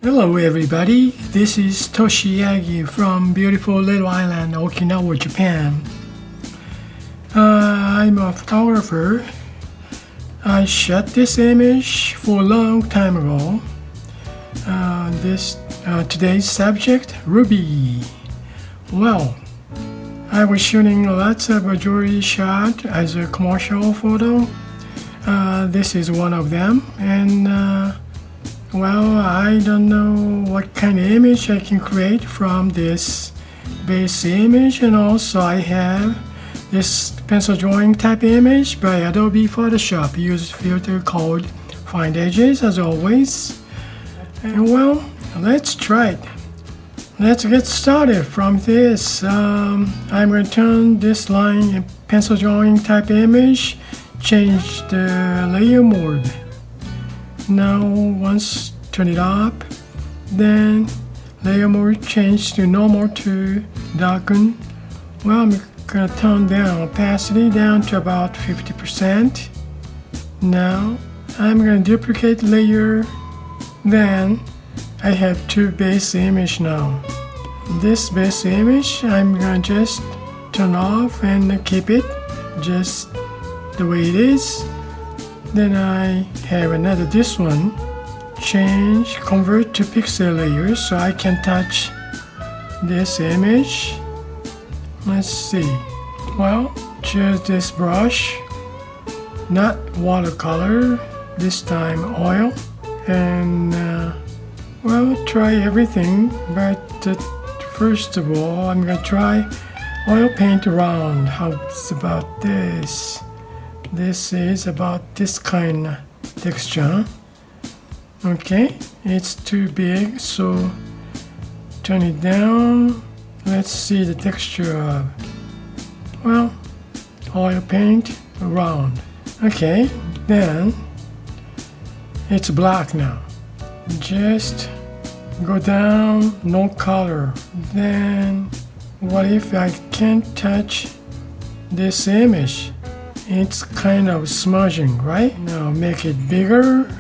Hello everybody, this is Toshi Yagi from beautiful little island Okinawa, Japan. I'm a photographer. I shot this image for a long time ago. Today's subject, Ruby. Well, I was shooting lots of jewelry shot as a commercial photo. This is one of them, and well, I don't know what kind of image I can create from this base image, and also I have this pencil drawing type image by Adobe Photoshop. Use filter called Find Edges as always. And well, let's try it. Let's get started from this. I'm going to turn this line in pencil drawing type image, change the layer mode. Now once turn it up, then layer mode change to normal to darken. Well, I'm gonna turn down opacity down to about 50%. Now I'm gonna duplicate layer. Then I have two base image now. This base image I'm gonna just turn off and keep it just the way it is. Then I have another this one, change, convert to pixel layer so I can touch this image. Let's see. Well, choose this brush, not watercolor, this time oil, and well, try everything, but first of all I'm gonna try oil paint around. How's about this? This is about this kind of texture. Okay, it's too big, so turn it down. Let's see the texture of, well, oil paint around. Okay, then it's black now. Just go down, no color. Then what if I can't touch this image? It's kind of smudging, right? Now make it bigger.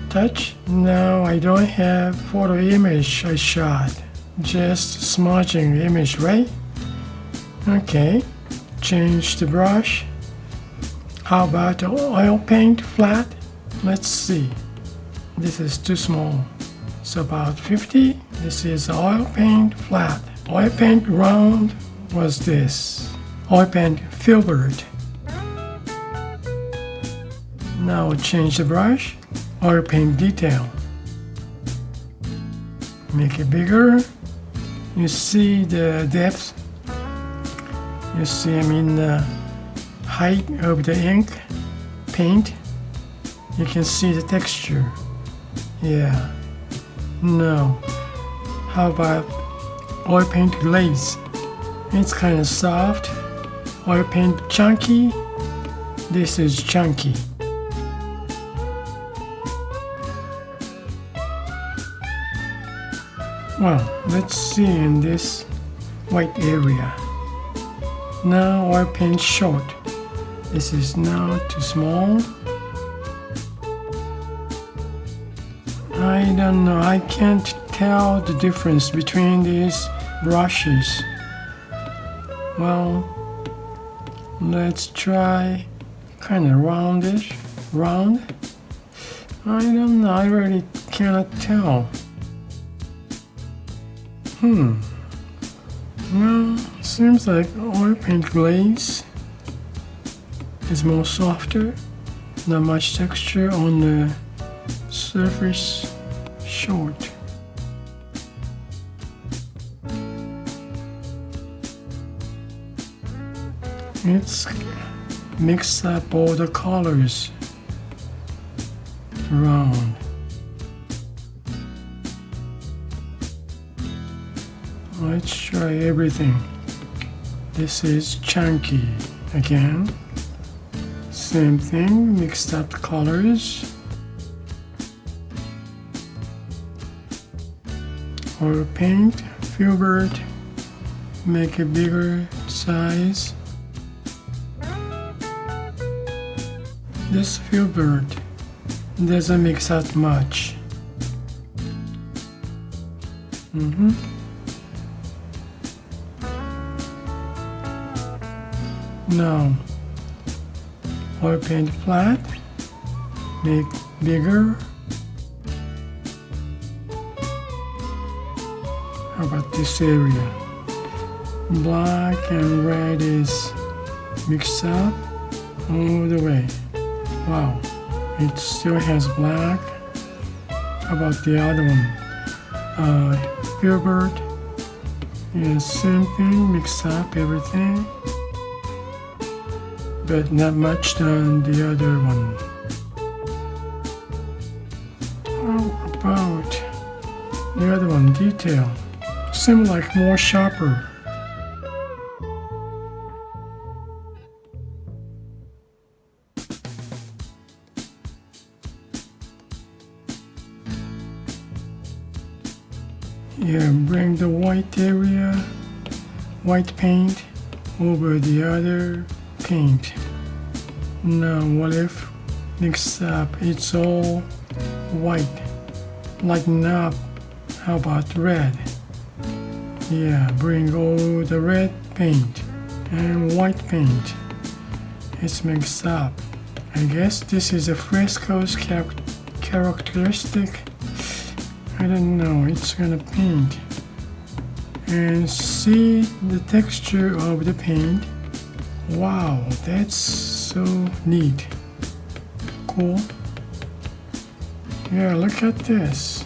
Touch. Now I don't have photo image I shot. Just smudging image, right? Okay. Change the brush. How about the oil paint flat? Let's see. This is too small. So about 50. This is oil paint flat. Oil paint round was this. Oil paint filbert. Now change the brush, oil paint detail. Make it bigger. You see the depth. You see, the height of the ink paint. You can see the texture. Yeah. Now, how about oil paint glaze? It's kind of soft. Oil paint chunky. This is chunky. Well, let's see in this white area. Now oil paint short. This is now too small. I don't know. I can't tell the difference between these brushes. Well, let's try kind of roundish. Round? I don't know. I really cannot tell. Well, seems like oil paint glaze is more softer. Not much texture on the surface. Short. It's mix up all the colors around. Let's try everything. This is chunky again. Same thing, mixed up colors. Oil paint, filbert, make a bigger size. This filbert doesn't mix out much. Now, oil paint flat, make bigger. How about this area? Black and red is mixed up all the way. Wow, it still has black. How about the other one? Filbert. Yeah, same thing, mix up everything. But not much than the other one. How about the other one? Detail. Seems like more sharper. Yeah, bring the white area, white paint over the other paint. Now what if mix up, it's all white, lighten up. How about red? Yeah, bring all the red paint and white paint. It's mixed up. I guess this is a Fresco's characteristic. I don't know, it's gonna paint. And see the texture of the paint. Wow, that's so neat. Cool. Yeah, look at this.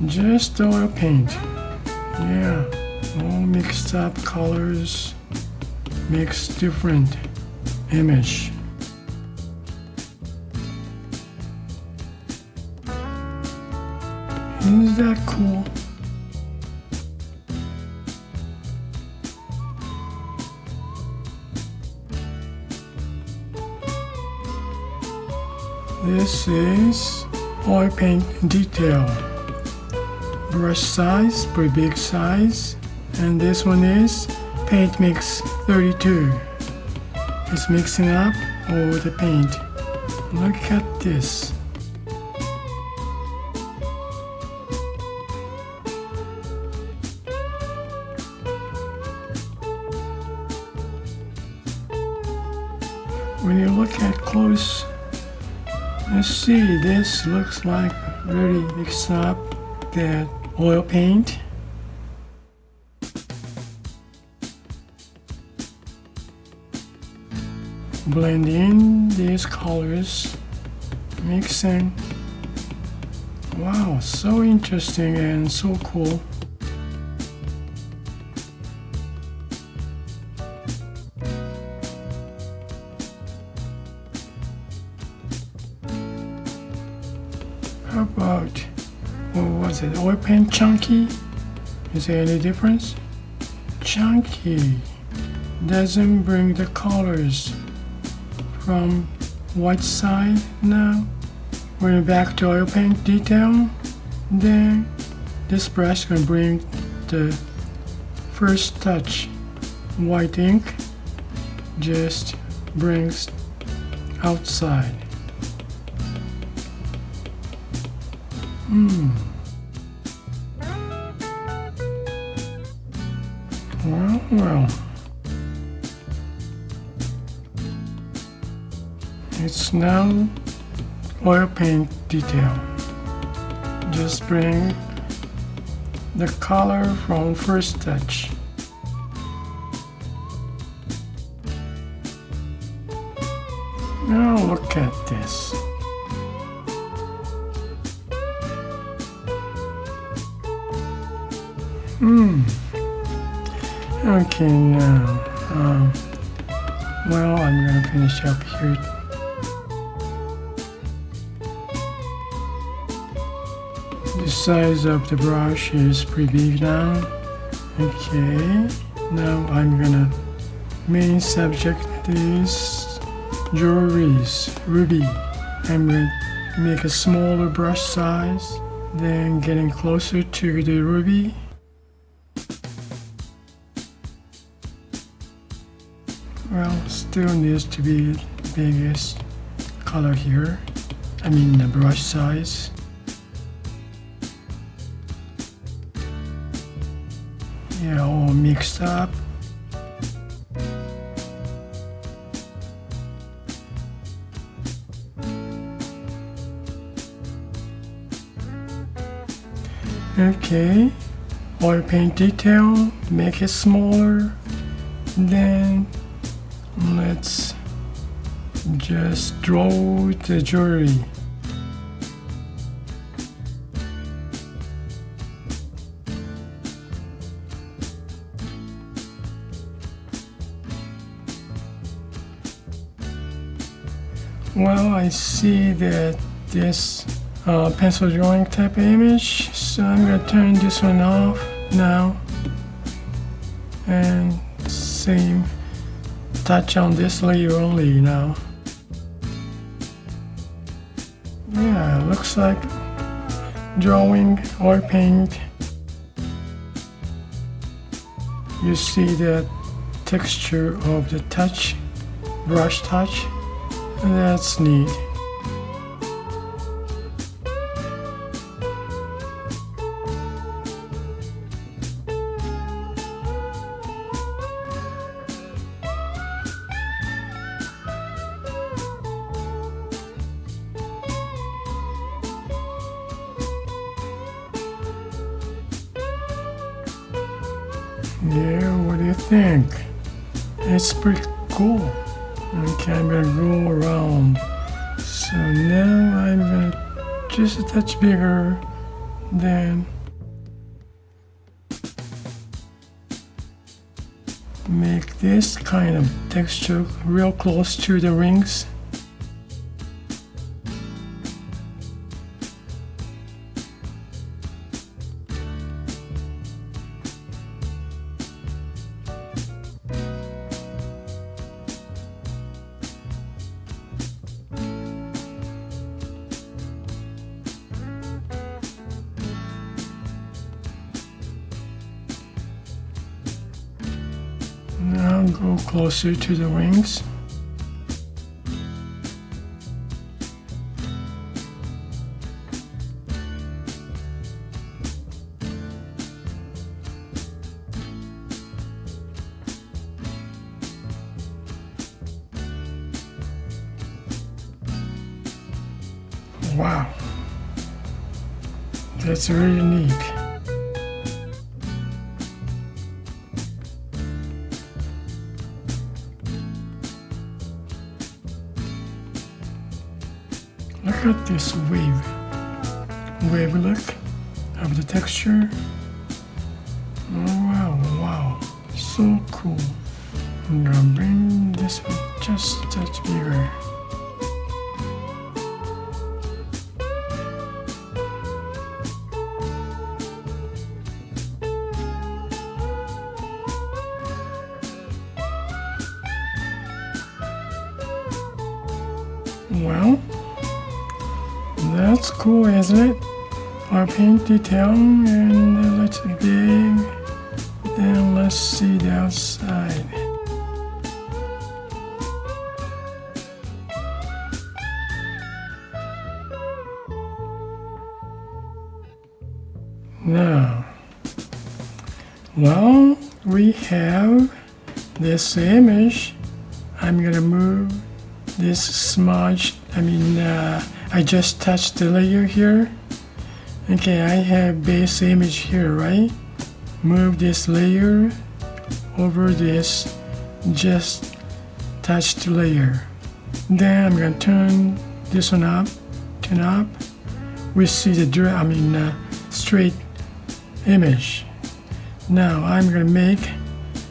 Just oil paint. Yeah, all mixed up colors makes different image. Isn't that cool? This is oil paint detail. Brush size, pretty big size. And this one is paint mix 32. It's mixing up all the paint. Look at this. When you look at close, you see this looks like really mixed up that oil paint. Blend in these colors, mixing. Wow, so interesting and so cool. How about, what was it, oil paint chunky? Is there any difference? Chunky doesn't bring the colors from white side now. When back to oil paint detail, then this brush can bring the first touch. White ink just brings outside. Well, it's now oil paint detail. Just bring the color from first touch. Now look at this. Okay, now, well, I'm gonna finish up here. The size of the brush is pretty big now. Okay, now I'm gonna, main subject is jewelries, ruby. I'm gonna make a smaller brush size, then getting closer to the ruby. Well, still needs to be the biggest color here. the brush size. Yeah, all mixed up. Okay, oil paint detail, make it smaller. Then let's just draw the jewelry. Well, I see that this pencil drawing type image, so I'm gonna turn this one off now, and same touch on this layer only now. Yeah, looks like drawing oil paint. You see the texture of the touch, brush touch. That's neat. Yeah, what do you think? It's pretty cool. Okay, I'm gonna go around. So now I'm gonna just a touch bigger than make this kind of texture real close to the rings. Now go closer to the wings. Wow, that's really neat. Look at this wave look of the texture. Oh, wow, so cool. I'm gonna bring this one just a touch bigger. Well, that's cool, isn't it? Our paint detail, and let's big. Then let's see the outside. Now, well, we have this image. I'm gonna move this smudge. I just touched the layer here. Okay, I have base image here, right? Move this layer over this, just touch the layer. Then I'm gonna turn this one up, turn up. We see the straight image. Now I'm gonna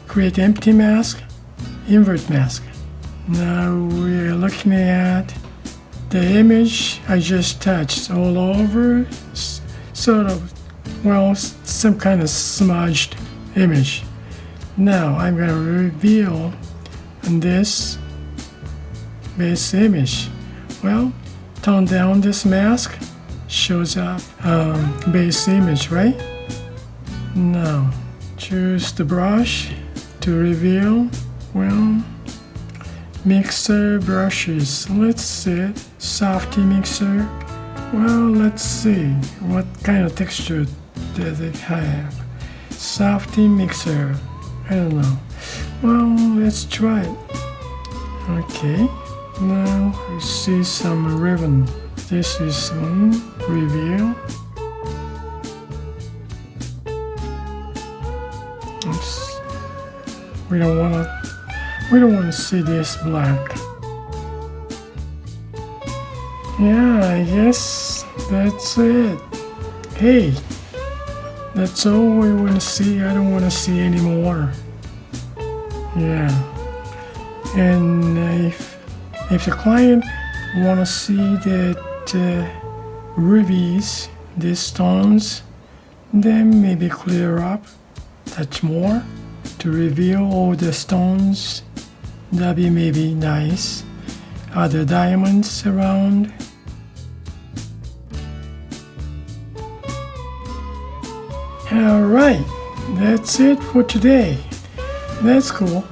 create empty mask, invert mask. Now we're looking at the image I just touched all over, sort of, well, some kind of smudged image. Now I'm going to reveal this base image. Well, tone down this mask, shows up base image, right? Now choose the brush to reveal. Well, Mixer brushes. Let's see. Softy mixer. Well, let's see. What kind of texture does it have? Softy mixer. I don't know. Well, let's try it. Okay. Now we see some ribbon. This is one reveal. Oops. We don't want to see this black. Yeah, I guess that's it. Hey, that's all we want to see. I don't want to see any more. Yeah. And if the client want to see that rubies, these stones, then maybe clear up, touch more to reveal all the stones. That'd be maybe nice. Other diamonds around. Alright, that's it for today. That's cool.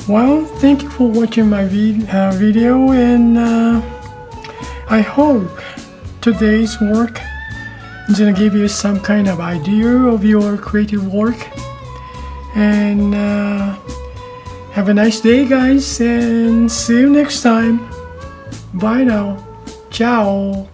Well, thank you for watching my video, and I hope today's work is gonna give you some kind of idea of your creative work. And have a nice day, guys, and see you next time. Bye now. Ciao.